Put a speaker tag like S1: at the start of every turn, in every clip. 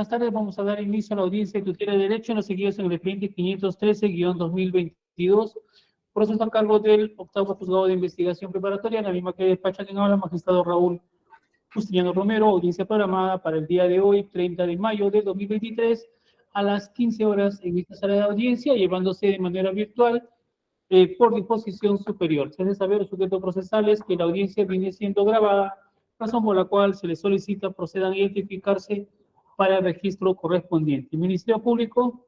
S1: buenas tardes. Vamos a dar inicio a la audiencia de tutela de derecho en los seguidos en el expediente 513-2022. Proceso a cargo del octavo juzgado de investigación preparatoria, la misma que despacha quien habla, magistrado Raúl Justiniano Romero. Audiencia programada para el día de hoy, 30 de mayo de 2023, a las 15 horas en esta sala de audiencia, llevándose de manera virtual por disposición superior. Se debe saber los sujetos procesales que la audiencia viene siendo grabada, razón por la cual se les solicita procedan a identificarse para el registro correspondiente. Ministerio Público.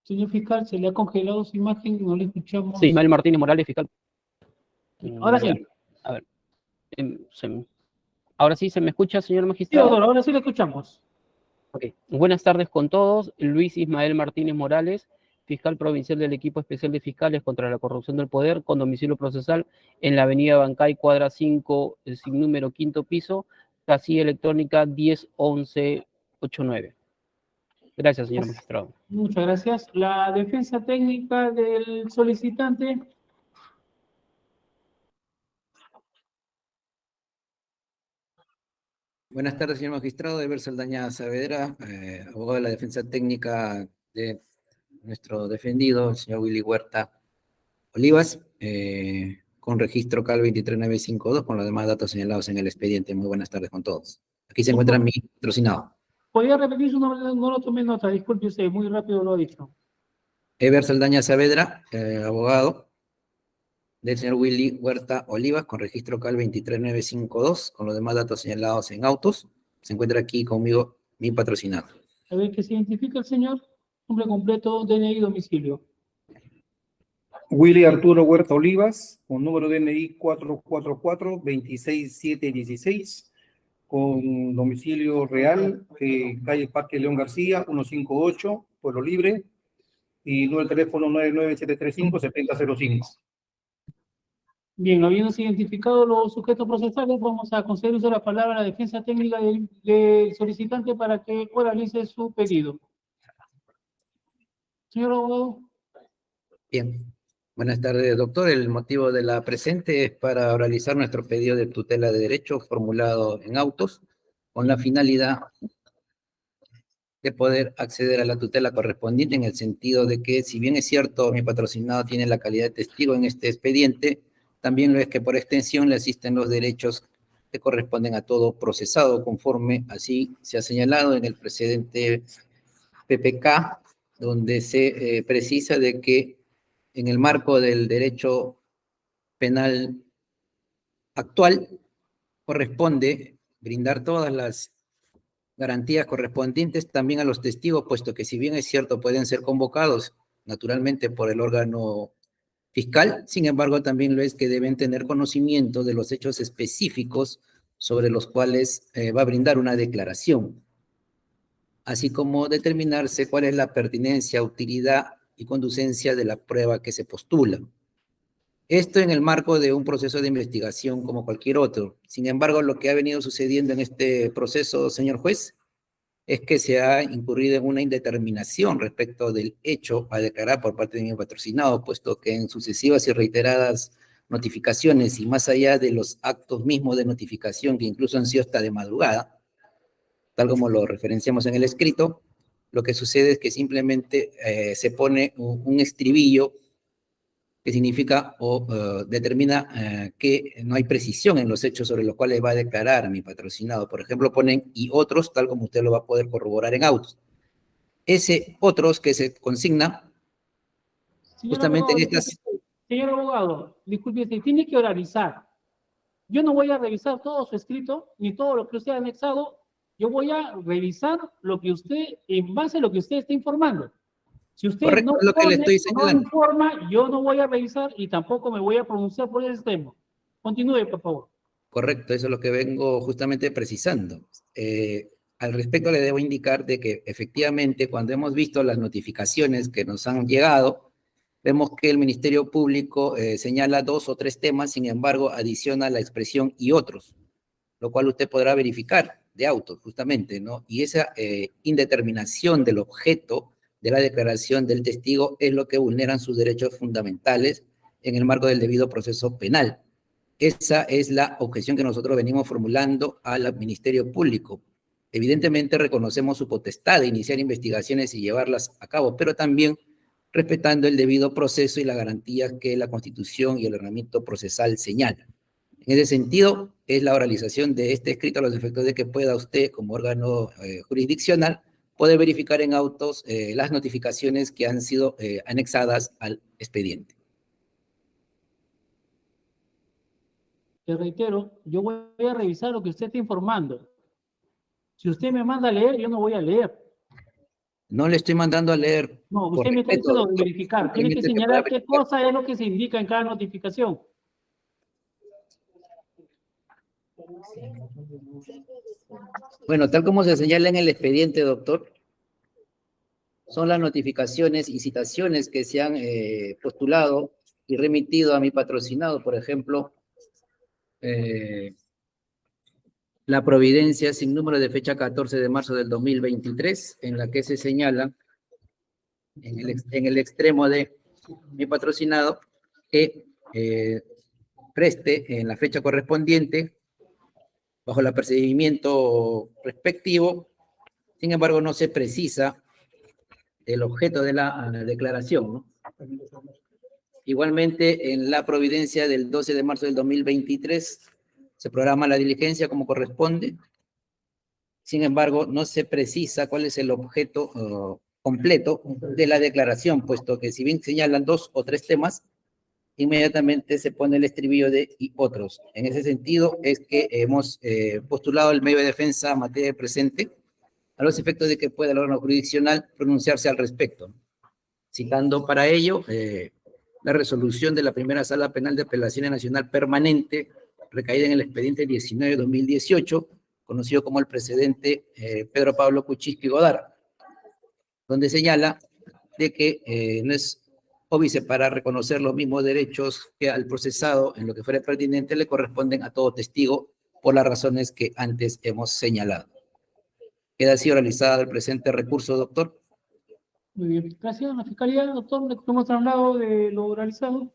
S1: Señor fiscal, se le ha congelado su imagen, no le escuchamos.
S2: Sí, Ismael Martínez Morales, fiscal.
S1: Ahora sí.
S2: A ver. Ahora sí, ¿se me escucha, señor
S1: Sí,
S2: magistrado?
S1: doctor, ahora sí le escuchamos.
S2: Ok. Buenas tardes con todos. Luis Ismael Martínez Morales, fiscal provincial del equipo especial de fiscales contra la corrupción del poder, con domicilio procesal en la avenida Bancay, cuadra 5, sin número, quinto piso, casilla electrónica 101189. Gracias, señor magistrado.
S1: Muchas gracias. La defensa técnica del solicitante.
S3: Buenas tardes, señor magistrado. Eber Saldaña Saavedra, abogado de la defensa técnica de nuestro defendido, el señor Willy Huerta Olivas, con registro CAL 23952, con los demás datos señalados en el expediente. Muy buenas tardes con todos. Aquí se encuentra mi patrocinado.
S1: ¿Podría repetir su nombre? No lo tomé nota, disculpe usted, muy rápido lo ha dicho.
S3: Eber Saldaña Saavedra, abogado del señor Willy Huerta Olivas, con registro CAL 23952, con los demás datos señalados en autos. Se encuentra aquí conmigo mi patrocinado.
S1: A ver, que se identifica el señor, nombre completo, DNI, domicilio.
S4: Willy Arturo Huerta Olivas, con número DNI 444-26716, con domicilio real, calle Parque León García, 158, Pueblo Libre, y número de teléfono 99735-7005.
S1: Bien, habiéndose identificado los sujetos procesales, vamos a conceder uso de la palabra a la defensa técnica del solicitante para que oralice su pedido. Señor abogado.
S3: Bien. Buenas tardes, doctor. El motivo de la presente es para oralizar nuestro pedido de tutela de derechos formulado en autos, con la finalidad de poder acceder a la tutela correspondiente, en el sentido de que, si bien es cierto, mi patrocinado tiene la calidad de testigo en este expediente, también lo es que por extensión le asisten los derechos que corresponden a todo procesado, conforme así se ha señalado en el precedente PPK, donde se precisa de que en el marco del derecho penal actual corresponde brindar todas las garantías correspondientes también a los testigos, puesto que, si bien es cierto, pueden ser convocados naturalmente por el órgano fiscal, sin embargo también lo es que deben tener conocimiento de los hechos específicos sobre los cuales va a brindar una declaración, así como determinarse cuál es la pertinencia, utilidad y conducencia de la prueba que se postula. Esto en el marco de un proceso de investigación como cualquier otro. Sin embargo, lo que ha venido sucediendo en este proceso, señor juez, es que se ha incurrido en una indeterminación respecto del hecho a declarar por parte de mi patrocinado, puesto que en sucesivas y reiteradas notificaciones, y más allá de los actos mismos de notificación, que incluso han sido hasta de madrugada, tal como lo referenciamos en el escrito, lo que sucede es que simplemente se pone un estribillo que significa o determina que no hay precisión en los hechos sobre los cuales va a declarar a mi patrocinado. Por ejemplo, ponen "y otros", tal como usted lo va a poder corroborar en autos. Ese "otros" que se consigna justamente en estas...
S1: Señor abogado, disculpe, usted tiene que oralizar. Yo no voy a revisar todo su escrito, ni todo lo que usted ha anexado. Yo voy a revisar lo que usted, en base a lo que usted está informando. Si usted
S3: Correcto,
S1: no
S3: es lo que le estoy
S1: no
S3: señalando.
S1: informa, yo no voy a revisar y tampoco me voy a pronunciar por ese tema. Continúe, por favor.
S3: Correcto, eso es lo que vengo justamente precisando. Al respecto, le debo indicar de que efectivamente, cuando hemos visto las notificaciones que nos han llegado, vemos que el Ministerio Público señala 2 o 3 temas, sin embargo, adiciona la expresión "y otros", lo cual usted podrá verificar de autos, justamente, ¿no? Y esa indeterminación del objeto de la declaración del testigo es lo que vulneran sus derechos fundamentales en el marco del debido proceso penal. Esa es la objeción que nosotros venimos formulando al Ministerio Público. Evidentemente reconocemos su potestad de iniciar investigaciones y llevarlas a cabo, pero también respetando el debido proceso y las garantías que la Constitución y el ordenamiento procesal señalan. En ese sentido, es la oralización de este escrito a los efectos de que pueda usted, como órgano jurisdiccional, poder verificar en autos las notificaciones que han sido anexadas al expediente.
S1: Te reitero, yo voy a revisar lo que usted está informando. Si usted me manda a leer, yo no voy a leer.
S3: No le estoy mandando a leer.
S1: No,
S3: por
S1: usted me está
S3: respeto,
S1: diciendo
S3: doctor.
S1: verificar. Tiene que
S3: Simplemente
S1: señalar
S3: pueda
S1: qué cosa es lo que se indica en cada notificación.
S3: Bueno, tal como se señala en el expediente, doctor, son las notificaciones y citaciones que se han postulado y remitido a mi patrocinado, por ejemplo, la providencia sin número de fecha 14 de marzo del 2023, en la que se señala en el extremo de mi patrocinado que preste en la fecha correspondiente bajo el apercibimiento respectivo. Sin embargo, no se precisa el objeto de la declaración, ¿no? Igualmente, en la providencia del 12 de marzo del 2023 se programa la diligencia como corresponde. Sin embargo, no se precisa cuál es el objeto completo de la declaración, puesto que si bien señalan 2 o 3 temas, inmediatamente se pone el estribillo de y otros. En ese sentido es que hemos postulado el medio de defensa a materia de presente a los efectos de que pueda el órgano jurisdiccional pronunciarse al respecto, citando para ello la resolución de la primera Sala Penal de Apelaciones Nacional Permanente, recaída en el expediente 19-2018, conocido como el precedente Pedro Pablo Kuczynski Godard, donde señala de que no es óbice para reconocer los mismos derechos que al procesado en lo que fuera pertinente le corresponden a todo testigo por las razones que antes hemos señalado. Queda así oralizado el presente recurso, doctor.
S1: Muy bien. Gracias. La Fiscalía, doctor, le hemos hablado de lo oralizado.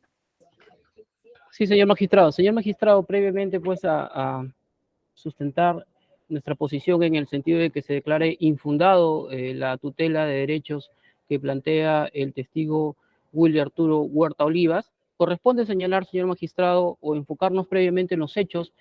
S2: Sí, señor magistrado. Señor magistrado, previamente pues a sustentar nuestra posición en el sentido de que se declare infundado la tutela de derechos que plantea el testigo Willy Arturo Huerta Olivas, corresponde señalar, señor magistrado, o enfocarnos previamente en los hechos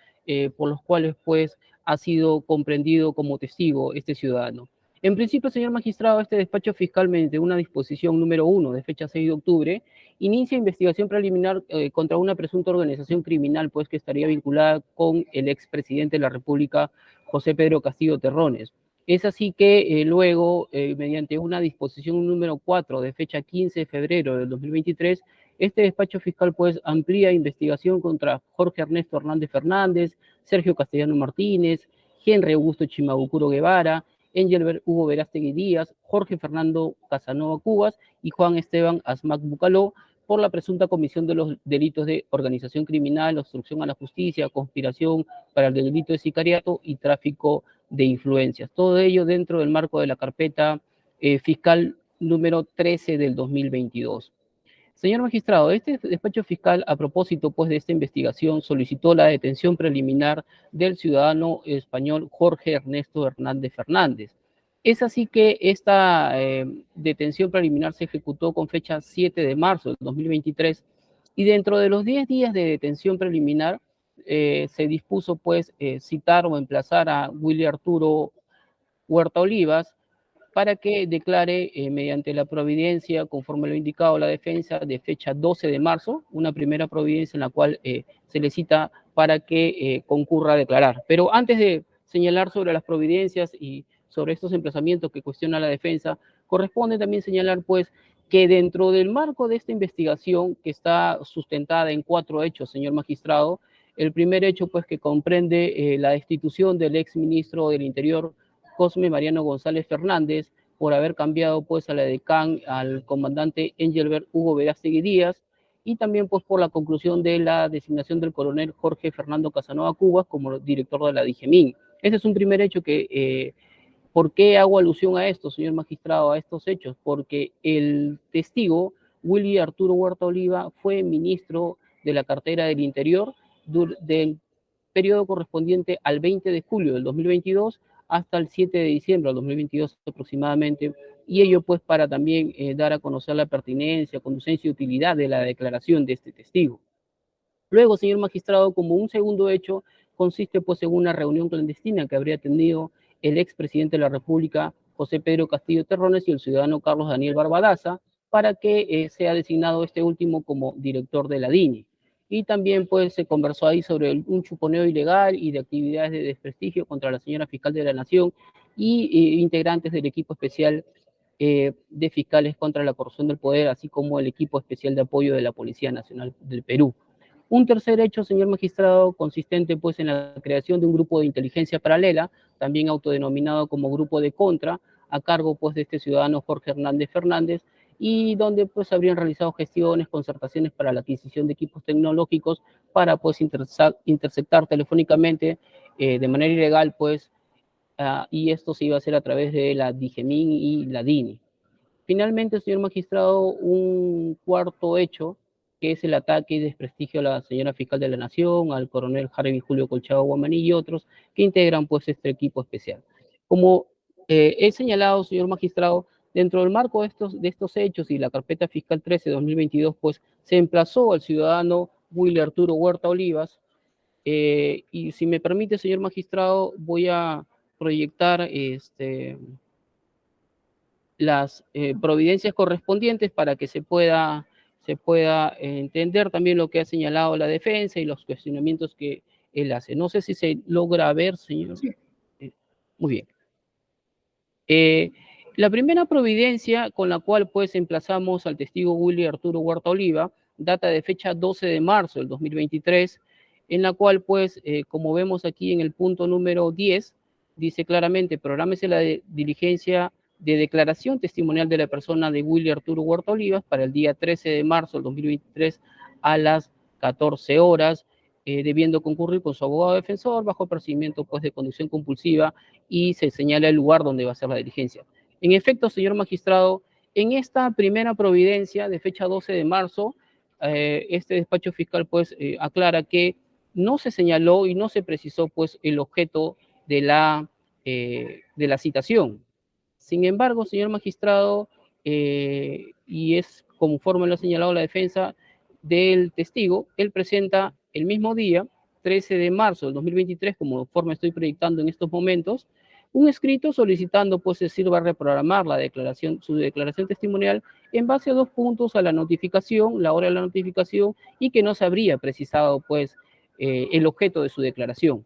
S2: por los cuales pues ha sido comprendido como testigo este ciudadano. En principio, señor magistrado, este despacho fiscal, mediante una disposición número 1 de fecha 6 de octubre, inicia investigación preliminar contra una presunta organización criminal, pues que estaría vinculada con el expresidente de la República, José Pedro Castillo Terrones. Es así que luego, mediante una disposición número 4 de fecha 15 de febrero del 2023, este despacho fiscal pues amplía investigación contra Jorge Ernesto Hernández Fernández, Sergio Castellano Martínez, Henry Augusto Chimabucuro Guevara, Engelbert Hugo Verástegui Díaz, Jorge Fernando Casanova Cubas y Juan Esteban Asmac Bucaló por la presunta comisión de los delitos de organización criminal, obstrucción a la justicia, conspiración para el delito de sicariato y tráfico de influencias. Todo ello dentro del marco de la carpeta fiscal número 13 del 2022. Señor magistrado, este despacho fiscal, a propósito pues de esta investigación, solicitó la detención preliminar del ciudadano español Jorge Ernesto Hernández Fernández. Es así que esta detención preliminar se ejecutó con fecha 7 de marzo del 2023 y dentro de los 10 días de detención preliminar se dispuso pues citar o emplazar a Willy Arturo Huerta Olivas para que declare mediante la providencia, conforme lo indicado la defensa, de fecha 12 de marzo, una primera providencia en la cual se le cita para que concurra a declarar. Pero antes de señalar sobre las providencias y sobre estos emplazamientos que cuestiona la defensa, corresponde también señalar pues que dentro del marco de esta investigación, que está sustentada en 4 hechos, señor magistrado, el primer hecho pues que comprende la destitución del ex ministro del Interior, Cosme Mariano González Fernández, por haber cambiado pues a la edecán al comandante Engelbert Hugo Verástegui Díaz, y también pues por la conclusión de la designación del coronel Jorge Fernando Casanova Cubas como director de la DIGEMIN. Ese es un primer hecho que, ¿por qué hago alusión a esto, señor magistrado, a estos hechos? Porque el testigo, Willy Arturo Huerta Oliva, fue ministro de la cartera del Interior del periodo correspondiente al 20 de julio del 2022 hasta el 7 de diciembre del 2022 aproximadamente, y ello pues para también dar a conocer la pertinencia, conducencia y utilidad de la declaración de este testigo. Luego, señor magistrado, como un segundo hecho, consiste pues en una reunión clandestina que habría tenido el expresidente de la República, José Pedro Castillo Terrones, y el ciudadano Carlos Daniel Barbadaza, para que sea designado este último como director de la DINI. Y también pues se conversó ahí sobre un chuponeo ilegal y de actividades de desprestigio contra la señora fiscal de la Nación y integrantes del equipo especial de fiscales contra la corrupción del poder, así como el equipo especial de apoyo de la Policía Nacional del Perú. Un tercer hecho, señor magistrado, consistente pues en la creación de un grupo de inteligencia paralela, también autodenominado como Grupo de Contra, a cargo pues de este ciudadano Jorge Hernández Fernández, y donde pues habrían realizado gestiones, concertaciones para la adquisición de equipos tecnológicos para pues interceptar telefónicamente de manera ilegal pues, y esto se iba a hacer a través de la DIGEMIN y la DINI. Finalmente, señor magistrado, un cuarto hecho, que es el ataque y desprestigio a la señora fiscal de la Nación, al coronel Harvey Julio Colchado Guamaní y otros que integran pues este equipo especial. Como he señalado, señor magistrado, dentro del marco de estos hechos y la carpeta fiscal 13-2022, pues se emplazó al ciudadano Willy Arturo Huerta Olivas, y si me permite, señor magistrado, voy a proyectar las providencias correspondientes para que se pueda entender también lo que ha señalado la defensa y los cuestionamientos que él hace. No sé si se logra ver, señor.
S1: Sí.
S2: Muy bien. La primera providencia con la cual pues emplazamos al testigo Willy Arturo Huerta Oliva data de fecha 12 de marzo del 2023, en la cual pues, como vemos aquí en el punto número 10, dice claramente, prográmese la diligencia de declaración testimonial de la persona de Willy Arturo Huerta Olivas para el día 13 de marzo del 2023 a las 14 horas, debiendo concurrir con su abogado defensor bajo procedimiento pues, de conducción compulsiva, y se señala el lugar donde va a ser la diligencia. En efecto, señor magistrado, en esta primera providencia de fecha 12 de marzo, este despacho fiscal pues aclara que no se señaló y no se precisó pues el objeto de la citación. Sin embargo, señor magistrado, y es conforme lo ha señalado la defensa del testigo, él presenta el mismo día, 13 de marzo del 2023, como forma estoy proyectando en estos momentos, un escrito solicitando pues se sirva a reprogramar su declaración testimonial en base a 2 puntos: a la notificación, la hora de la notificación, y que no se habría precisado pues el objeto de su declaración.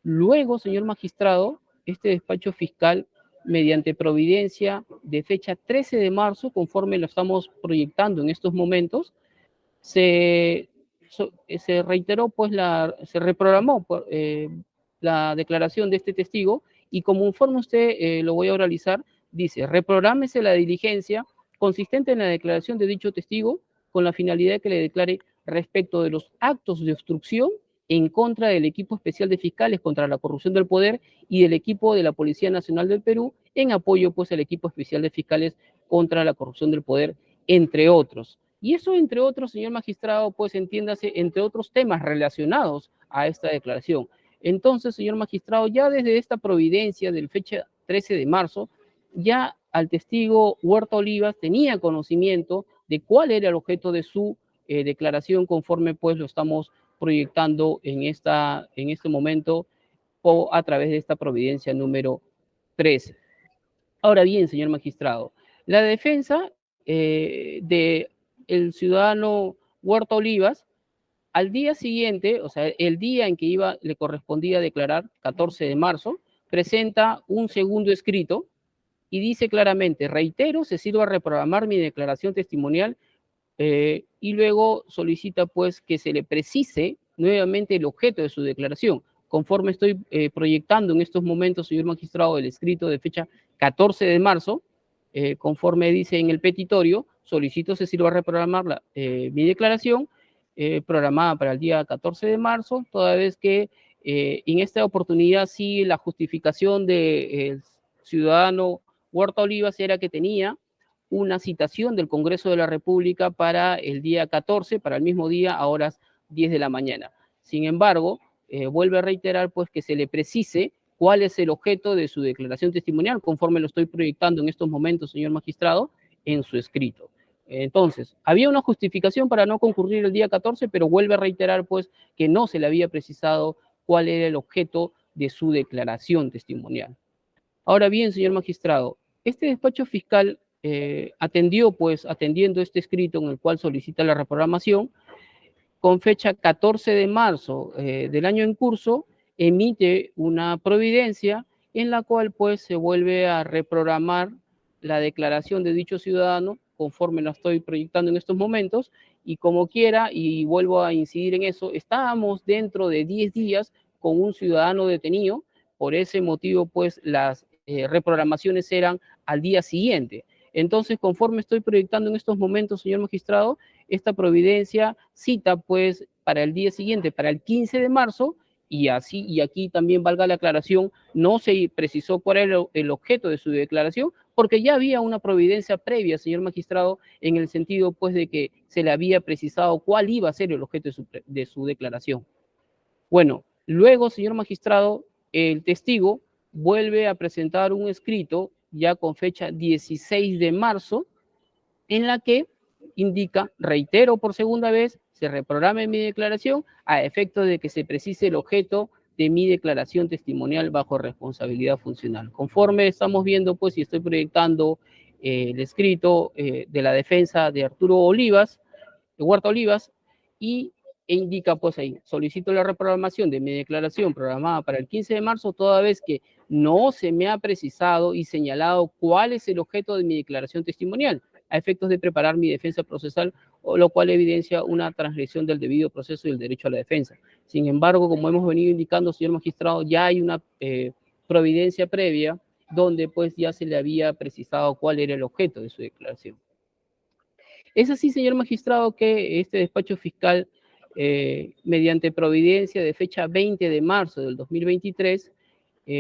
S2: Luego, señor magistrado, este despacho fiscal, mediante providencia de fecha 13 de marzo, conforme lo estamos proyectando en estos momentos, se reiteró, pues, se reprogramó la declaración de este testigo, y como informe usted lo voy a oralizar, dice: reprográmese la diligencia consistente en la declaración de dicho testigo con la finalidad de que le declare respecto de los actos de obstrucción en contra del equipo especial de fiscales contra la corrupción del poder y del equipo de la Policía Nacional del Perú en apoyo pues al equipo especial de fiscales contra la corrupción del poder, entre otros. Y eso, entre otros, señor magistrado, pues entiéndase, entre otros temas relacionados a esta declaración. Entonces, señor magistrado, ya desde esta providencia del fecha 13 de marzo, ya al testigo Huerta Olivas tenía conocimiento de cuál era el objeto de su declaración, conforme pues lo estamos proyectando en este momento o a través de esta providencia número 13. Ahora bien, señor magistrado, la defensa de el ciudadano Huerta Olivas, al día siguiente, o sea, el día en que le correspondía declarar, 14 de marzo, presenta un segundo escrito y dice claramente: reitero, se sirva a reprogramar mi declaración testimonial, y luego solicita pues que se le precise nuevamente el objeto de su declaración. Conforme estoy proyectando en estos momentos, señor magistrado, el escrito de fecha 14 de marzo, conforme dice en el petitorio, solicito se sirva a reprogramar mi declaración programada para el día 14 de marzo, toda vez que En esta oportunidad sí la justificación del ciudadano Huerta Olivas era que tenía una citación del Congreso de la República para el día 14, para el mismo día a horas 10 de la mañana. Sin embargo, vuelve a reiterar pues que se le precise cuál es el objeto de su declaración testimonial, conforme lo estoy proyectando en estos momentos, señor magistrado, en su escrito. Entonces, había una justificación para no concurrir el día 14, pero vuelve a reiterar pues que no se le había precisado cuál era el objeto de su declaración testimonial. Ahora bien, señor magistrado, este despacho fiscal atendiendo este escrito en el cual solicita la reprogramación, con fecha 14 de marzo del año en curso, emite una providencia en la cual pues se vuelve a reprogramar la declaración de dicho ciudadano, conforme la estoy proyectando en estos momentos, y como quiera, y vuelvo a incidir en eso, estábamos dentro de 10 días con un ciudadano detenido, por ese motivo pues las reprogramaciones eran al día siguiente. Entonces, conforme estoy proyectando en estos momentos, señor magistrado, esta providencia cita pues para el día siguiente, para el 15 de marzo, y así, y aquí también valga la aclaración, no se precisó cuál era el objeto de su declaración, porque ya había una providencia previa, señor magistrado, en el sentido pues de que se le había precisado cuál iba a ser el objeto de su declaración. Bueno, luego, señor magistrado, el testigo vuelve a presentar un escrito ya con fecha 16 de marzo, en la que indica, reitero por segunda vez, se reprograme mi declaración a efecto de que se precise el objeto de mi declaración testimonial bajo responsabilidad funcional. Conforme estamos viendo, pues, y estoy proyectando el escrito de la defensa de Arturo Olivas, de Huerta Olivas, e indica pues ahí, solicito la reprogramación de mi declaración programada para el 15 de marzo, toda vez que no se me ha precisado y señalado cuál es el objeto de mi declaración testimonial, a efectos de preparar mi defensa procesal, o lo cual evidencia una transgresión del debido proceso y el derecho a la defensa. Sin embargo, como hemos venido indicando, señor magistrado, ya hay una providencia previa donde pues ya se le había precisado cuál era el objeto de su declaración. Es así, señor magistrado, que este despacho fiscal, mediante providencia de fecha 20 de marzo del 2023,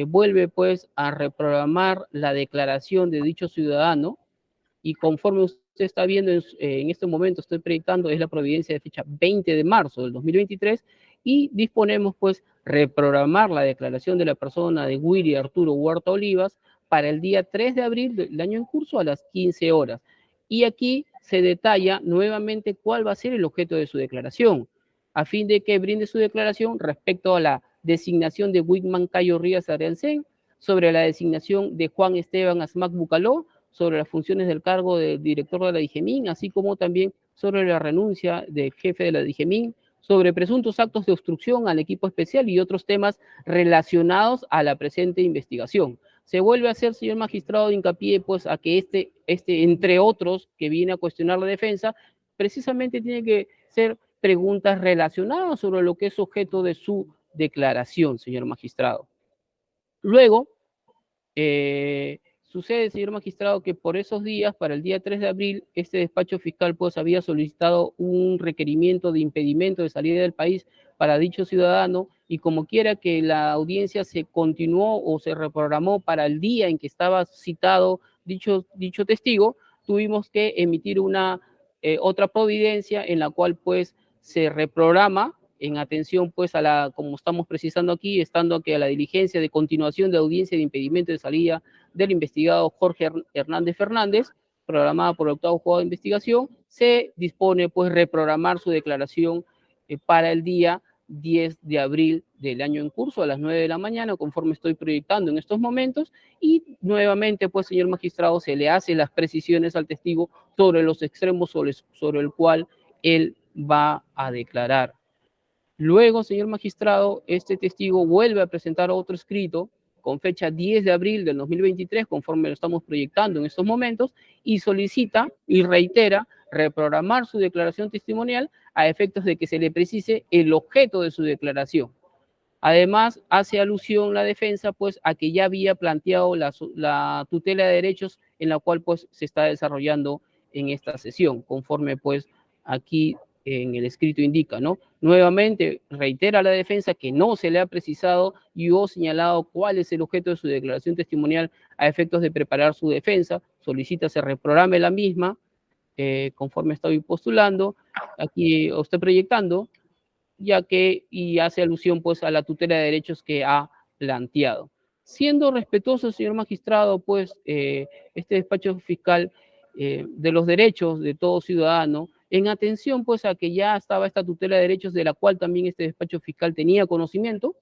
S2: vuelve pues a reprogramar la declaración de dicho ciudadano, y conforme usted está viendo en este momento, estoy proyectando, es la providencia de fecha 20 de marzo del 2023, y disponemos pues reprogramar la declaración de la persona de Willy Arturo Huerta Olivas para el día 3 de abril del año en curso a las 15 horas. Y aquí se detalla nuevamente cuál va a ser el objeto de su declaración, a fin de que brinde su declaración respecto a la designación de Whitman Cayo Rías Ariancén, sobre la designación de Juan Esteban Asmac Bucaló, sobre las funciones del cargo de director de la DIGEMIN, así como también sobre la renuncia del jefe de la DIGEMIN, sobre presuntos actos de obstrucción al equipo especial y otros temas relacionados a la presente investigación. Se vuelve a hacer, señor magistrado, hincapié pues a que entre otros, que viene a cuestionar la defensa, precisamente tiene que ser preguntas relacionadas sobre lo que es objeto de su declaración, señor magistrado. Luego, sucede, señor magistrado, que por esos días, para el día 3 de abril, este despacho fiscal pues había solicitado un requerimiento de impedimento de salida del país para dicho ciudadano, y como quiera que la audiencia se continuó o se reprogramó para el día en que estaba citado dicho testigo, tuvimos que emitir otra providencia en la cual pues se reprograma en atención pues como estamos precisando aquí, estando que a la diligencia de continuación de audiencia de impedimento de salida del investigado Jorge Hernández Fernández, programada por el octavo juzgado de investigación, se dispone pues reprogramar su declaración para el día 10 de abril del año en curso a las 9 de la mañana, conforme estoy proyectando en estos momentos, y nuevamente pues, señor magistrado, se le hace las precisiones al testigo sobre los extremos sobre el cual él va a declarar. Luego, señor magistrado, este testigo vuelve a presentar otro escrito con fecha 10 de abril del 2023, conforme lo estamos proyectando en estos momentos, y solicita y reitera reprogramar su declaración testimonial a efectos de que se le precise el objeto de su declaración. Además, hace alusión la defensa pues a que ya había planteado la tutela de derechos en la cual pues se está desarrollando en esta sesión, conforme pues aquí en el escrito indica, ¿no? Nuevamente, reitera la defensa que no se le ha precisado y o señalado cuál es el objeto de su declaración testimonial a efectos de preparar su defensa, solicita se reprograme la misma, conforme estoy postulando, aquí o estoy proyectando, ya que, y hace alusión pues a la tutela de derechos que ha planteado. Siendo respetuoso, señor magistrado, pues este despacho fiscal de los derechos de todo ciudadano, en atención pues a que ya estaba esta tutela de derechos de la cual también este despacho fiscal tenía conocimiento,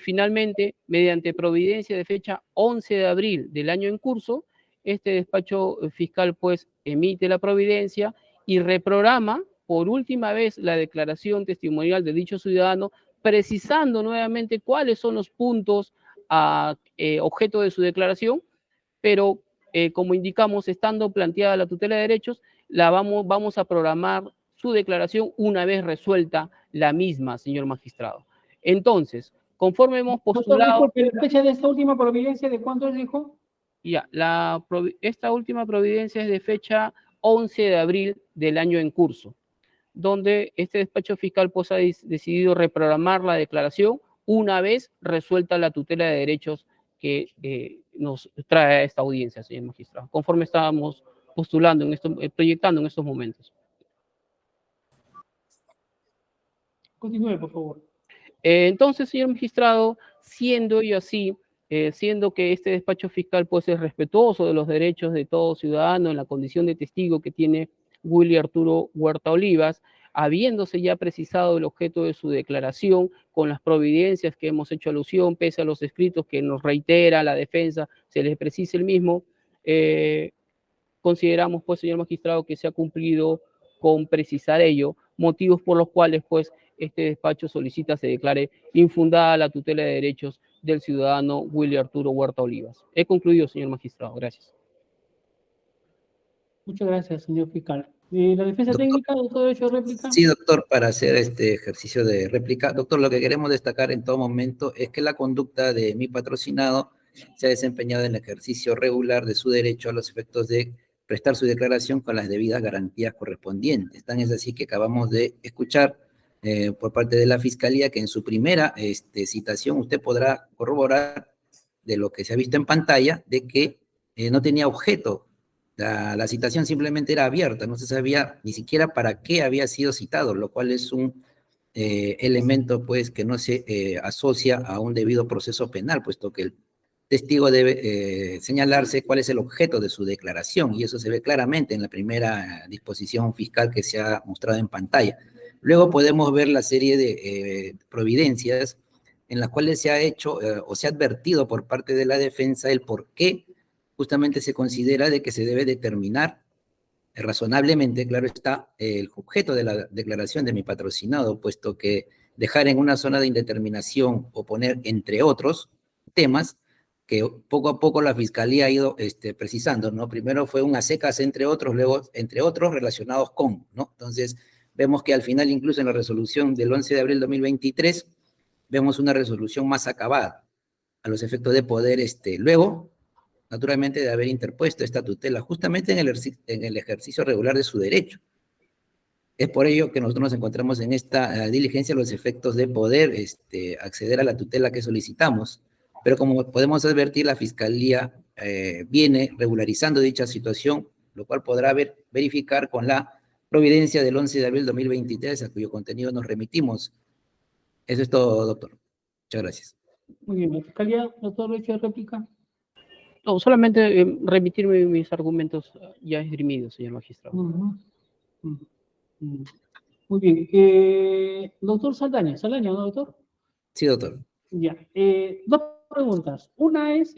S2: finalmente, mediante providencia de fecha 11 de abril del año en curso, este despacho fiscal pues emite la providencia y reprograma por última vez la declaración testimonial de dicho ciudadano, precisando nuevamente cuáles son los puntos objeto de su declaración, pero como indicamos, estando planteada la tutela de derechos, vamos a programar su declaración una vez resuelta la misma, señor magistrado. Entonces, conforme hemos postulado...
S1: Doctor, ¿la fecha de esta última providencia de cuándo dijo?
S2: Ya, esta última providencia es de fecha 11 de abril del año en curso, donde este despacho fiscal pues, ha decidido reprogramar la declaración una vez resuelta la tutela de derechos que nos trae a esta audiencia, señor magistrado, conforme estábamos postulando, proyectando en estos momentos.
S1: Continúe, por favor.
S2: Entonces, señor magistrado, siendo ello así, siendo que este despacho fiscal pues, es respetuoso de los derechos de todo ciudadano en la condición de testigo que tiene Willy Arturo Huerta Olivas, habiéndose ya precisado el objeto de su declaración con las providencias que hemos hecho alusión, pese a los escritos que nos reitera la defensa, se les precisa el mismo, consideramos, pues, señor magistrado, que se ha cumplido con precisar ello, motivos por los cuales, pues, este despacho solicita se declare infundada la tutela de derechos del ciudadano Willy Arturo Huerta Olivas. He concluido, señor magistrado. Gracias.
S1: Muchas gracias, señor fiscal. ¿La defensa técnica, doctor, derecho de réplica?
S3: Sí, doctor, para hacer este ejercicio de réplica. Doctor, lo que queremos destacar en todo momento es que la conducta de mi patrocinado se ha desempeñado en el ejercicio regular de su derecho a los efectos de prestar su declaración con las debidas garantías correspondientes. Tan es así que acabamos de escuchar por parte de la Fiscalía que en su primera citación usted podrá corroborar de lo que se ha visto en pantalla, de que no tenía objeto. La citación simplemente era abierta, no se sabía ni siquiera para qué había sido citado, lo cual es un elemento pues que no se asocia a un debido proceso penal, puesto que el testigo debe señalarse cuál es el objeto de su declaración, y eso se ve claramente en la primera disposición fiscal que se ha mostrado en pantalla. Luego podemos ver la serie de providencias en las cuales se ha hecho o se ha advertido por parte de la defensa el por qué justamente se considera de que se debe determinar razonablemente, claro está, el objeto de la declaración de mi patrocinado, puesto que dejar en una zona de indeterminación o poner entre otros temas que poco a poco la Fiscalía ha ido precisando, ¿no? Primero fue un a secas entre otros, luego entre otros relacionados con, ¿no? Entonces vemos que al final, incluso en la resolución del 11 de abril de 2023, vemos una resolución más acabada a los efectos de poder, luego, naturalmente, de haber interpuesto esta tutela justamente en el ejercicio regular de su derecho. Es por ello que nosotros nos encontramos en esta diligencia a los efectos de poder acceder a la tutela que solicitamos. Pero como podemos advertir, la Fiscalía viene regularizando dicha situación, lo cual podrá verificar con la providencia del 11 de abril de 2023, a cuyo contenido nos remitimos. Eso es todo, doctor. Muchas gracias.
S1: Muy bien, la Fiscalía, doctor, derecho de réplica.
S2: No, solamente remitirme mis argumentos ya esgrimidos, señor magistrado.
S1: Muy bien. Doctor Saldaña, ¿no, doctor?
S3: Sí, doctor.
S1: Ya. Dos preguntas. Una es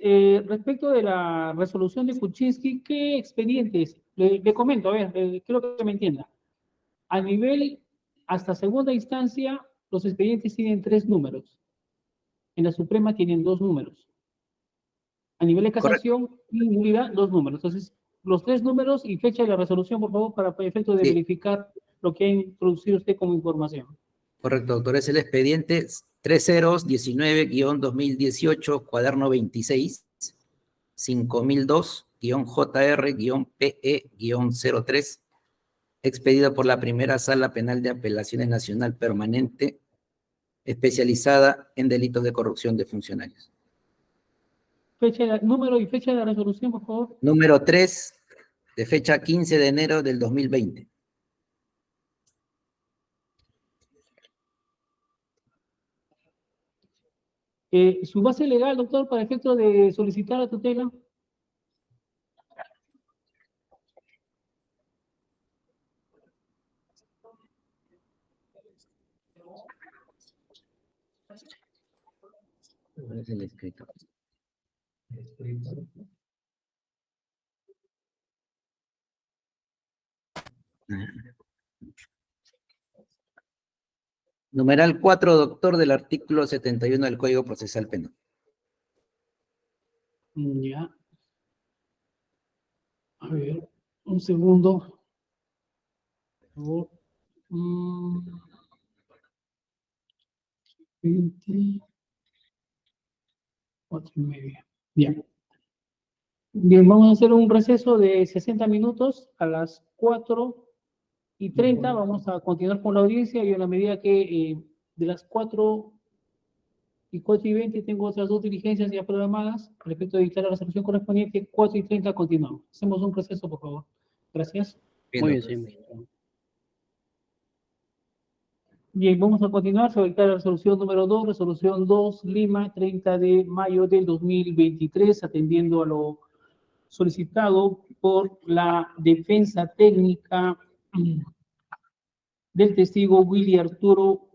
S1: respecto de la resolución de Kuczynski, ¿qué expedientes? Le comento, a ver, creo que me entienda. A nivel, hasta segunda instancia, los expedientes tienen 3 números. En la Suprema tienen 2 números. A nivel de casación, unidad, 2 números. Entonces, los 3 números y fecha de la resolución, por favor, para efecto de verificar lo que ha introducido usted como información.
S3: Correcto, doctor. Es el expediente 3019-2018, cuaderno 26, 5002-JR-PE-03, expedido por la primera Sala Penal de Apelaciones Nacional Permanente, especializada en delitos de corrupción de funcionarios.
S1: Número y fecha de la resolución, por favor.
S3: Número 3, de fecha 15 de enero del 2020.
S1: Su base legal, doctor, para efecto de solicitar la tutela.
S3: ¿Cuál es el escrito? Numeral 4, doctor, del artículo 71 del Código Procesal Penal.
S1: Ya. A ver, un segundo. Por favor. 4:30. Bien. Bien, vamos a hacer un receso de 60 minutos a las 4:30. Vamos a continuar con la audiencia y a la medida que de las 4:20 tengo otras dos diligencias ya programadas respecto a dictar la resolución correspondiente. 4:30 continuamos. Hacemos un receso, por favor. Gracias.
S2: Muy bien,
S3: doctor.
S2: señor magistrado.
S1: Bien, vamos a continuar. Se va a dictar la resolución número 2, resolución 2, Lima, 30 de mayo del 2023, atendiendo a lo solicitado por la defensa técnica del testigo Willy Arturo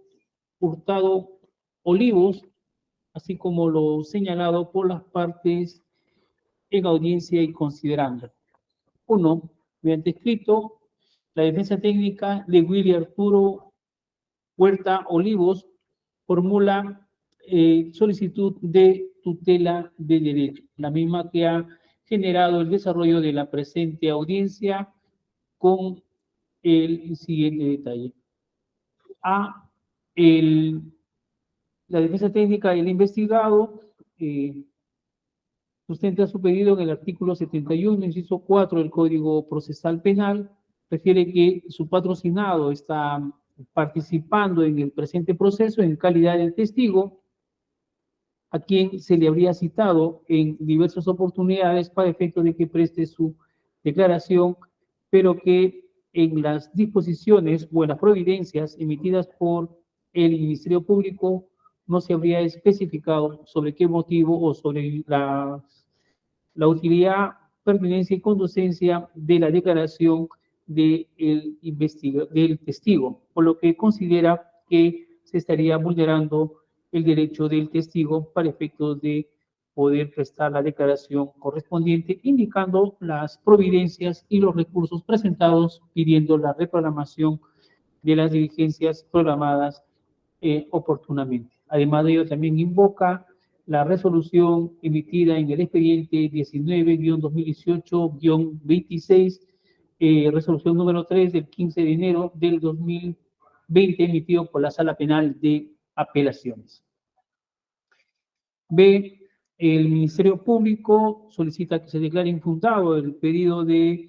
S1: Hurtado Olivos, así como lo señalado por las partes en audiencia y considerando. 1. Mediante escrito, la defensa técnica de Willy Arturo Huerta Olivos formula solicitud de tutela de derecho, la misma que ha generado el desarrollo de la presente audiencia con el siguiente detalle. A. La defensa técnica del investigado sustenta su pedido en el artículo 71, inciso 4 del Código Procesal Penal, refiere que su patrocinado está participando en el presente proceso en calidad de testigo, a quien se le habría citado en diversas oportunidades para efecto de que preste su declaración, pero que en las disposiciones o en las providencias emitidas por el Ministerio Público no se habría especificado sobre qué motivo o sobre la utilidad, pertinencia y conducencia de la declaración del testigo, por lo que considera que se estaría vulnerando el derecho del testigo para efectos de poder prestar la declaración correspondiente, indicando las providencias y los recursos presentados pidiendo la reprogramación de las diligencias programadas oportunamente. Además de ello, también invoca la resolución emitida en el expediente 19-2018-26, resolución número 3 del 15 de enero del 2020, emitido por la Sala Penal de Apelaciones. B. El Ministerio Público solicita que se declare infundado el pedido del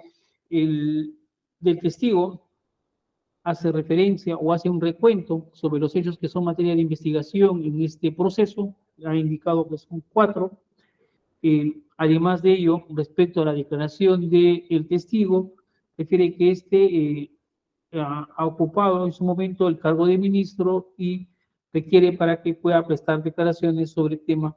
S1: testigo, hace referencia o hace un recuento sobre los hechos que son materia de investigación en este proceso, ha indicado que son 4. Además de ello, respecto a la declaración del testigo, refiere que ha ocupado en su momento el cargo de ministro y requiere para que pueda prestar declaraciones sobre temas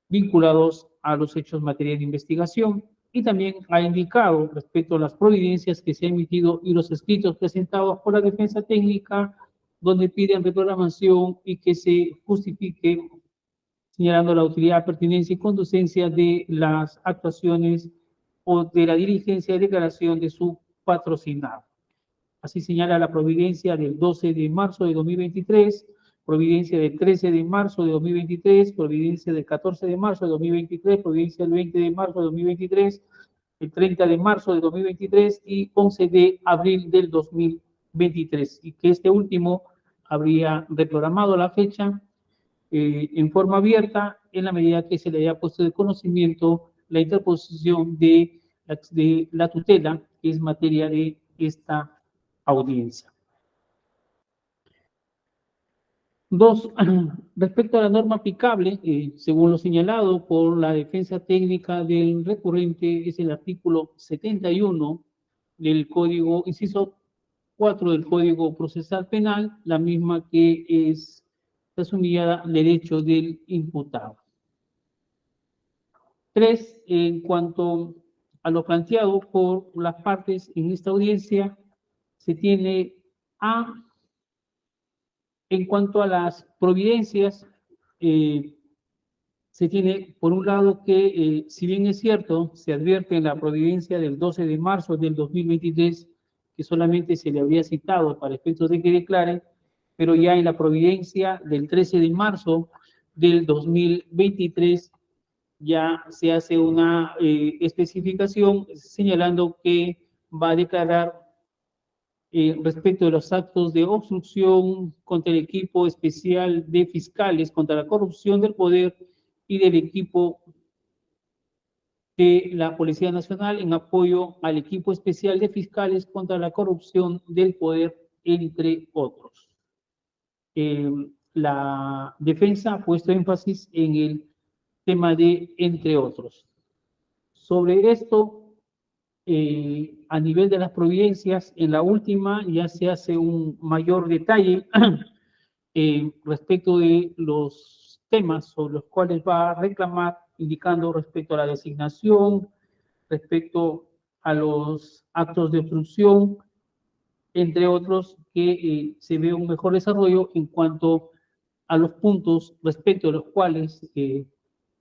S1: vinculados a los hechos en materia de investigación, y también ha indicado respecto a las providencias que se han emitido y los escritos presentados por la defensa técnica, donde piden reprogramación y que se justifique señalando la utilidad, pertinencia y conducencia de las actuaciones o de la diligencia de declaración de su patrocinado. Así señala la providencia del 12 de marzo de 2023, providencia del 13 de marzo de 2023, providencia del 14 de marzo de 2023, providencia del 20 de marzo de 2023, el 30 de marzo de 2023 y 11 de abril del 2023. Y que este último habría reprogramado la fecha en forma abierta en la medida que se le haya puesto de conocimiento la interposición de la tutela, que es materia de esta audiencia. Dos, respecto a la norma aplicable, según lo señalado por la defensa técnica del recurrente, es el artículo 71 del Código, inciso 4 del Código Procesal Penal, la misma que es asumida al derecho del imputado. Tres, en cuanto a lo planteado por las partes en esta audiencia, se tiene en cuanto a las providencias, se tiene por un lado que, si bien es cierto, se advierte en la providencia del 12 de marzo del 2023 que solamente se le había citado para efectos de que declare, pero ya en la providencia del 13 de marzo del 2023 ya se hace una especificación señalando que va a declarar respecto de los actos de obstrucción contra el equipo especial de fiscales contra la corrupción del poder y del equipo de la Policía Nacional en apoyo al equipo especial de fiscales contra la corrupción del poder, entre otros. La defensa ha puesto énfasis en el tema de entre otros. Sobre esto, a nivel de las providencias, en la última ya se hace un mayor detalle respecto de los temas sobre los cuales va a reclamar, indicando respecto a la designación, respecto a los actos de obstrucción, entre otros, que se ve un mejor desarrollo en cuanto a los puntos respecto de los cuales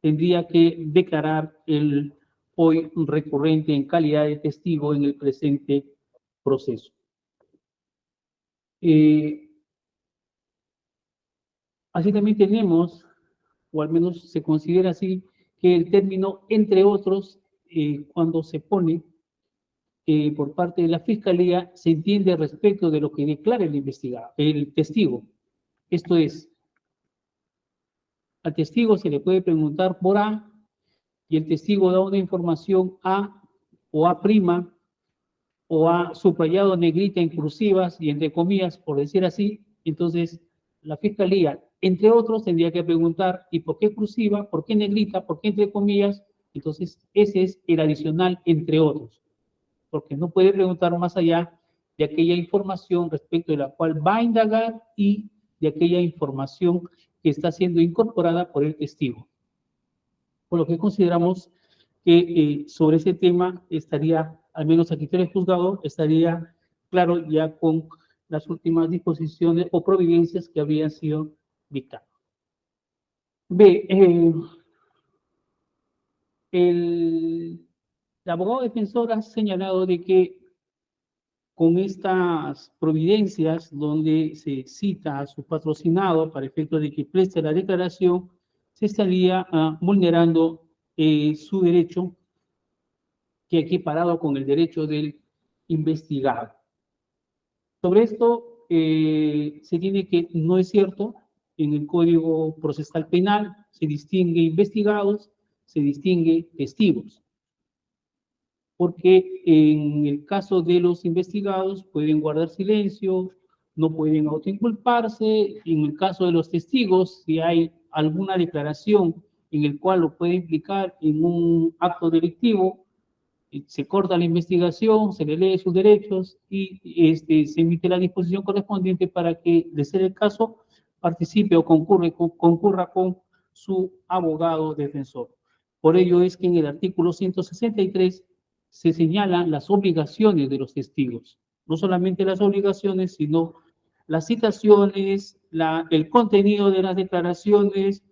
S1: tendría que declarar el hoy recurrente en calidad de testigo en el presente proceso. Así también tenemos, o al menos se considera así, que el término entre otros, cuando se pone por parte de la Fiscalía, se entiende respecto de lo que declara el investigado, el testigo. Esto es, al testigo se le puede preguntar por A, y el testigo da una información A o A', o ha subrayado negrita en cursivas y entre comillas, por decir así, entonces la Fiscalía, entre otros, tendría que preguntar, ¿y por qué cursiva? ¿Por qué negrita? ¿Por qué entre comillas? Entonces, ese es el adicional, entre otros, porque no puede preguntar más allá de aquella información respecto de la cual va a indagar y de aquella información que está siendo incorporada por el testigo. Por lo que consideramos que sobre ese tema estaría, al menos a criterio del juzgado, estaría claro ya con las últimas disposiciones o providencias que habían sido dictadas. B, el abogado defensor ha señalado de que con estas providencias donde se cita a su patrocinado para efecto de que preste la declaración, se estaría vulnerando su derecho, que equiparado con el derecho del investigado. Sobre esto se tiene que, no es cierto, en el Código Procesal Penal se distingue investigados, se distingue testigos, porque en el caso de los investigados pueden guardar silencio, no pueden autoinculparse. En el caso de los testigos, si hay alguna declaración en el cual lo puede implicar en un acto delictivo, se corta la investigación, se le lee sus derechos y se emite la disposición correspondiente para que, de ser el caso, participe o concurra con su abogado defensor. Por ello es que en el artículo 163 se señalan las obligaciones de los testigos. No solamente las obligaciones, sino las citaciones, el contenido de las declaraciones,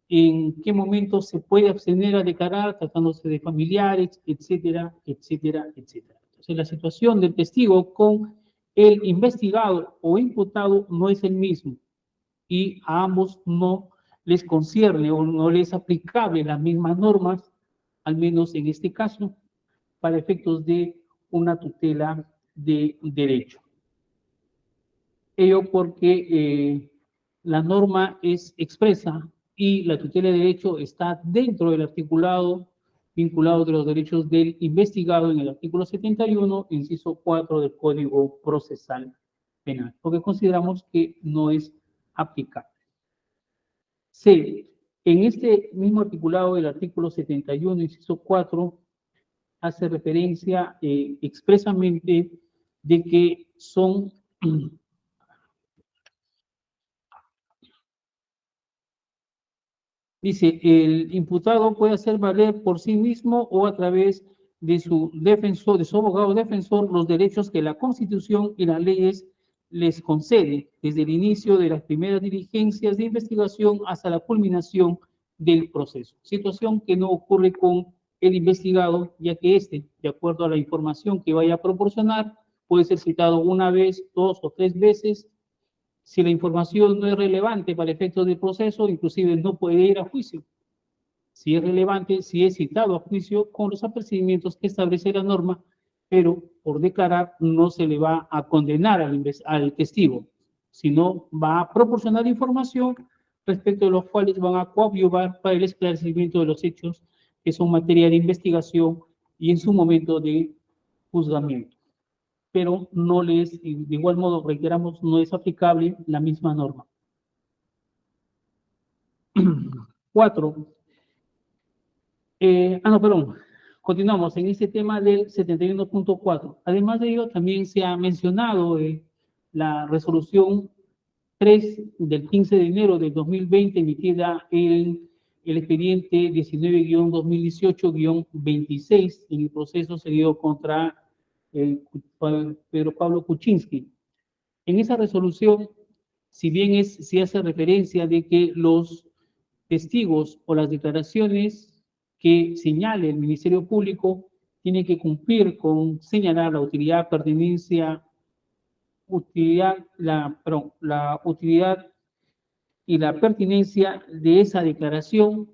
S1: en qué momento se puede abstener a declarar, tratándose de familiares, etcétera, etcétera, etcétera. Entonces, la situación del testigo con el investigado o imputado no es el mismo y a ambos no les concierne o no les es aplicable las mismas normas, al menos en este caso, para efectos de una tutela de derecho. Ello porque la norma es expresa y la tutela de derecho está dentro del articulado vinculados de los derechos del investigado en el artículo 71, inciso 4 del Código Procesal Penal, porque consideramos que no es aplicable. C. En este mismo articulado del artículo 71, inciso 4, hace referencia expresamente de que son dice, el imputado puede hacer valer por sí mismo o a través de su defensor, de su abogado defensor, los derechos que la Constitución y las leyes les conceden desde el inicio de las primeras diligencias de investigación hasta la culminación del proceso. Situación que no ocurre con el investigado, ya que éste, de acuerdo a la información que vaya a proporcionar, puede ser citado una vez, 2 o 3 veces. Si la información no es relevante para efectos del proceso, inclusive no puede ir a juicio. Si es relevante, si es citado a juicio con los apercibimientos que establece la norma, pero por declarar no se le va a condenar al testigo, sino va a proporcionar información respecto de los cuales van a coadyuvar para el esclarecimiento de los hechos que son materia de investigación y en su momento de juzgamiento. Pero no les, de igual modo, reiteramos, no es aplicable la misma norma. 4. Continuamos en este tema del 71.4. Además de ello, también se ha mencionado la resolución 3 del 15 de enero del 2020, emitida en el expediente 19-2018-26, en el proceso seguido contra Pedro Pablo Kuczynski. En esa resolución, si bien se hace referencia de que los testigos o las declaraciones que señale el Ministerio Público tienen que cumplir con señalar la utilidad, pertinencia, la utilidad y la pertinencia de esa declaración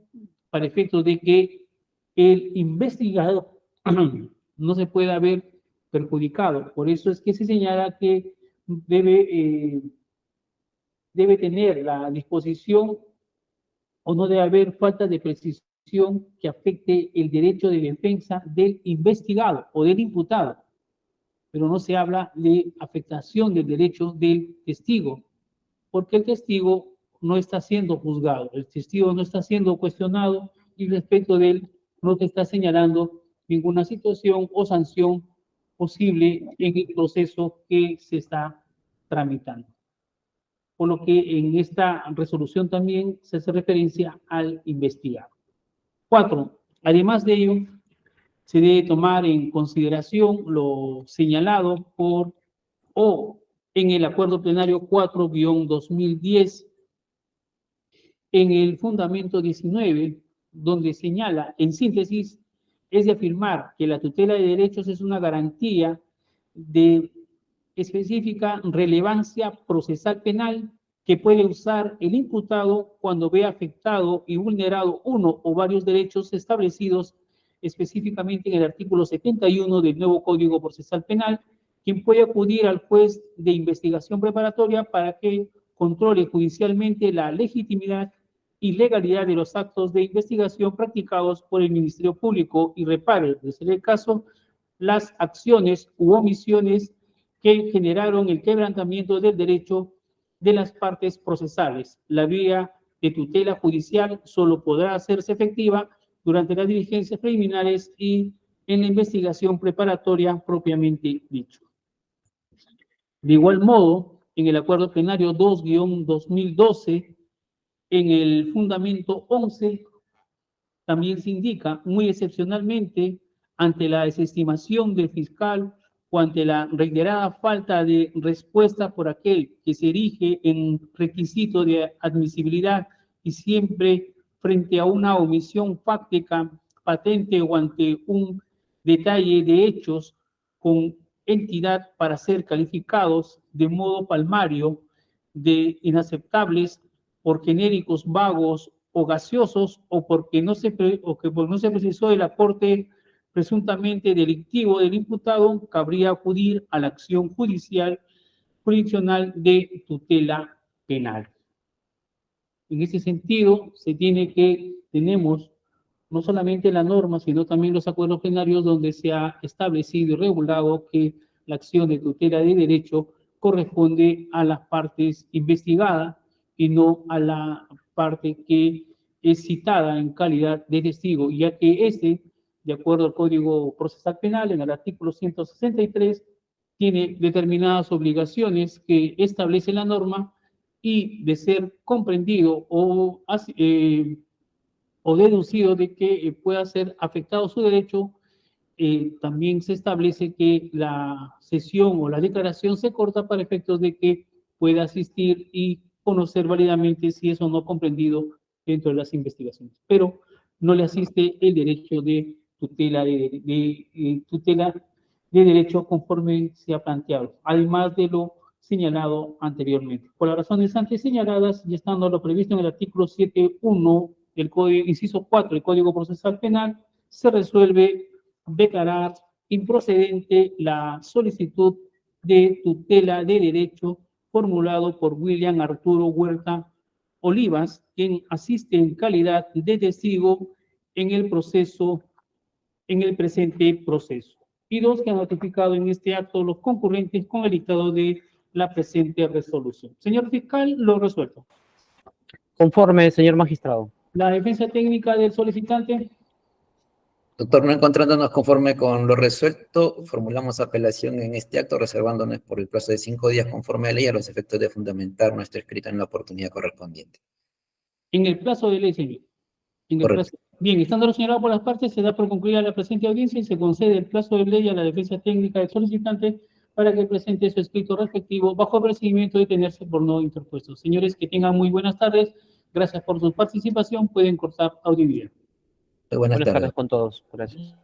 S1: para efectos de que el investigado no se pueda ver perjudicado. Por eso es que se señala que debe tener la disposición o no debe haber falta de precisión que afecte el derecho de defensa del investigado o del imputado, pero no se habla de afectación del derecho del testigo, porque el testigo no está siendo juzgado, el testigo no está siendo cuestionado y respecto de él no te está señalando ninguna situación o sanción posible en el proceso que se está tramitando. Por lo que en esta resolución también se hace referencia al investigado. 4. Además de ello, se debe tomar en consideración lo señalado en el acuerdo plenario 4-2010, en el fundamento 19, donde señala, en síntesis, es de afirmar que la tutela de derechos es una garantía de específica relevancia procesal penal que puede usar el imputado cuando vea afectado y vulnerado uno o varios derechos establecidos específicamente en el artículo 71 del nuevo Código Procesal Penal, quien puede acudir al juez de investigación preparatoria para que controle judicialmente la legitimidad y legalidad de los actos de investigación practicados por el Ministerio Público y repare, de ser el caso, las acciones u omisiones que generaron el quebrantamiento del derecho de las partes procesales. La vía de tutela judicial solo podrá hacerse efectiva durante las diligencias preliminares y en la investigación preparatoria propiamente dicho. De igual modo, en el acuerdo plenario 2-2012, en el fundamento 11, también se indica, muy excepcionalmente, ante la desestimación del fiscal o ante la reiterada falta de respuesta por aquel que se erige en requisito de admisibilidad y siempre frente a una omisión fáctica, patente o ante un detalle de hechos con entidad para ser calificados de modo palmario de inaceptables por genéricos vagos o gaseosos o porque no se precisó el aporte presuntamente delictivo del imputado, cabría acudir a la acción jurisdiccional de tutela penal. En ese sentido, tenemos no solamente la norma, sino también los acuerdos plenarios donde se ha establecido y regulado que la acción de tutela de derecho corresponde a las partes investigadas y no a la parte que es citada en calidad de testigo, ya que de acuerdo al Código Procesal Penal, en el artículo 163, tiene determinadas obligaciones que establece la norma y de ser comprendido o deducido de que pueda ser afectado su derecho, también se establece que la sesión o la declaración se corta para efectos de que pueda asistir y conocer válidamente si es o no comprendido dentro de las investigaciones. Pero no le asiste el derecho de tutela tutela de derecho conforme se ha planteado, además de lo señalado anteriormente. Por las razones antes señaladas y estando lo previsto en el artículo 7.1 del Código, inciso 4 del Código Procesal Penal, se resuelve declarar improcedente la solicitud de tutela de derecho formulado por William Arturo Huerta Olivas, quien asiste en calidad de testigo en el presente proceso. Y dos, que han notificado en este acto los concurrentes con el dictado de la presente resolución. Señor fiscal, lo resuelto.
S2: Conforme, señor magistrado.
S1: La defensa técnica del solicitante.
S3: Doctor, no encontrándonos conforme con lo resuelto, formulamos apelación en este acto, reservándonos por el plazo de 5 días conforme a ley a los efectos de fundamentar nuestro escrito en la oportunidad correspondiente.
S1: En el plazo de ley, señor.
S3: Correcto.
S1: Bien, estando lo señalado por las partes, se da por concluida la presente audiencia y se concede el plazo de ley a la defensa técnica del solicitante para que presente su escrito respectivo bajo el procedimiento de tenerse por no interpuesto. Señores, que tengan muy buenas tardes. Gracias por su participación. Pueden cortar audio y video.
S3: Muy buenas tardes.
S2: Con todos. Gracias.